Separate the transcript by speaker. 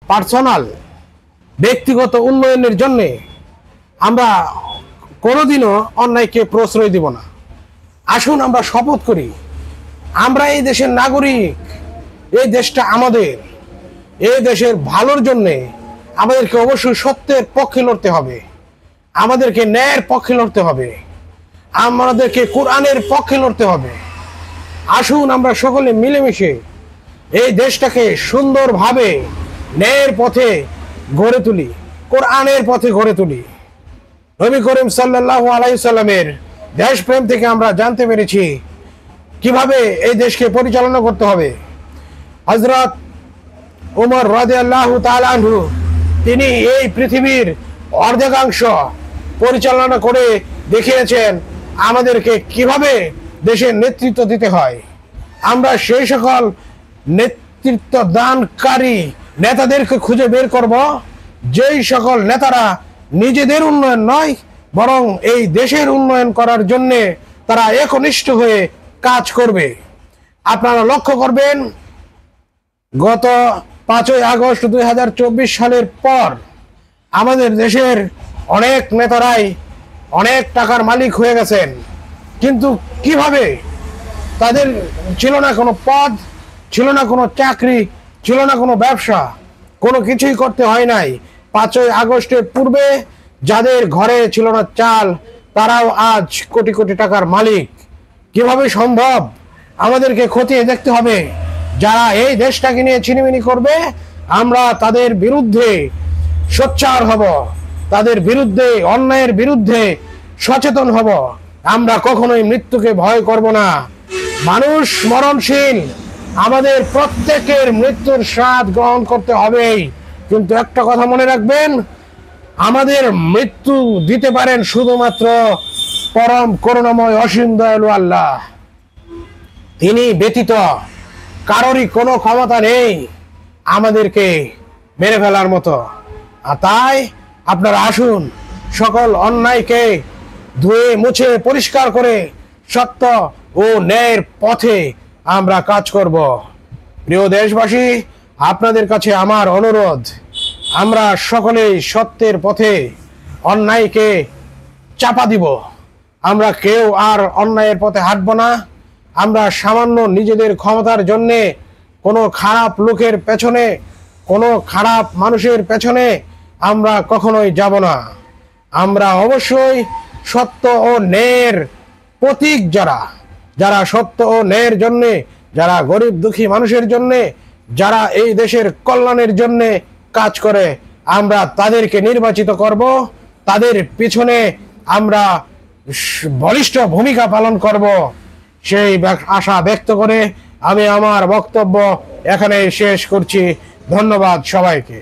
Speaker 1: Personal ব্যক্তিগত উন্নয়নের জন্য আমরা কোনোদিনও অন্যায়কে প্রশ্রয় দিব না। আসুন আমরা শপথ করি, আমরা এই দেশের নাগরিক, এই দেশটা আমাদের, এই দেশের ভালোর জন্যে আমাদেরকে অবশ্যই সত্যের পক্ষে লড়তে হবে, আমাদেরকে ন্যায়ের পক্ষে লড়তে হবে, আমাদেরকে কোরআনের পক্ষে লড়তে হবে। আসুন আমরা সকলে মিলেমিশে এই দেশটাকে সুন্দরভাবে ন্যায়ের পথে গড়ে তুলি, কোরআনের পথে গড়ে তুলি। নবী করিম সাল্লাল্লাহু আলাইহি সাল্লামের দেশপ্রেম থেকে আমরা জানতে পেরেছি কিভাবে এই দেশকে পরিচালনা করতে হবে। হযরত ওমর রাদিয়াল্লাহু তাআলা আনহু তিনি এই পৃথিবীর অর্ধেকাংশ পরিচালনা করে দেখিয়েছেন আমাদেরকে কিভাবে দেশের নেতৃত্ব দিতে হয়। আমরা সেই সকল নেতৃত্ব দানকারী নেতাদেরকে খুঁজে বের করব, যেই সকল নেতারা নিজেদের উন্নয়ন নয় বরং এই দেশের উন্নয়ন করার জন্য তারা একনিষ্ঠ হয়ে কাজ করবে। আপনারা লক্ষ্য করবেন, গত 5ই আগস্ট 2024 সালের পর আমাদের দেশের অনেক নেতারাই অনেক টাকার মালিক হয়ে গেছেন, কিন্তু কিভাবে? তাদের ছিল না কোনো পদ, ছিল না কোনো চাকরি, ছিল না কোনো ব্যবসা, কোনো কিছুই করতে হয় নাই। 5ই আগস্টের পূর্বে যাদের ঘরে ছিল না চাল, তারাও আজ কোটি কোটি টাকার মালিক। কিভাবে সম্ভব? আমাদেরকে খতিয়ে দেখতে হবে। যারা এই দেশটাকে নিয়ে ছিনিমিনি করবে, আমরা তাদের বিরুদ্ধে সোচ্চার হব, তাদের বিরুদ্ধে, অন্যায়ের বিরুদ্ধে সচেতন হব। আমরা কখনোই মৃত্যুকে ভয় করব না। মানুষ মরণশীল, আমাদের প্রত্যেকের মৃত্যুর স্বাদ গ্রহণ করতে হবেই। কিন্তু একটা কথা মনে রাখবেন, আমাদের মৃত্যু দিতে পারেন শুধুমাত্র পরম করুণাময় অসীম দয়ালু আল্লাহ। তিনি ব্যতীত কারোরই কোনো ক্ষমতা নেই আমাদেরকে মেরে ফেলার মতো। আর তাই আপনারা আসুন, সকল অন্যায়কে ধুয়ে মুছে পরিষ্কার করে সত্য ও ন্যায়ের পথে আমরা কাজ করব। প্রিয় দেশবাসী, আপনাদের কাছে আমার অনুরোধ, আমরা সকলেই সত্যের পথে অন্যায়কে চাপা দিব। আমরা কেউ আর অন্যায়ের পথে হাঁটব না। আমরা সামান্য নিজেদের ক্ষমতার জন্যে কোনো খারাপ লোকের পেছনে, কোনো খারাপ মানুষের পেছনে আমরা কখনোই যাব না। আমরা অবশ্যই সত্য ও ন্যায়ের প্রতীক, যারা সত্য ও ন্যায়ের জন্যে, যারা গরিব দুঃখী মানুষের জন্যে, যারা এই দেশের কল্যাণের জন্যে কাজ করে, আমরা তাদেরকে নির্বাচিত করব। তাদের পিছনে আমরা বলিষ্ঠ ভূমিকা পালন করব, সেই আশা ব্যক্ত করে আমি আমার বক্তব্য এখানে শেষ করছি। ধন্যবাদ সবাইকে।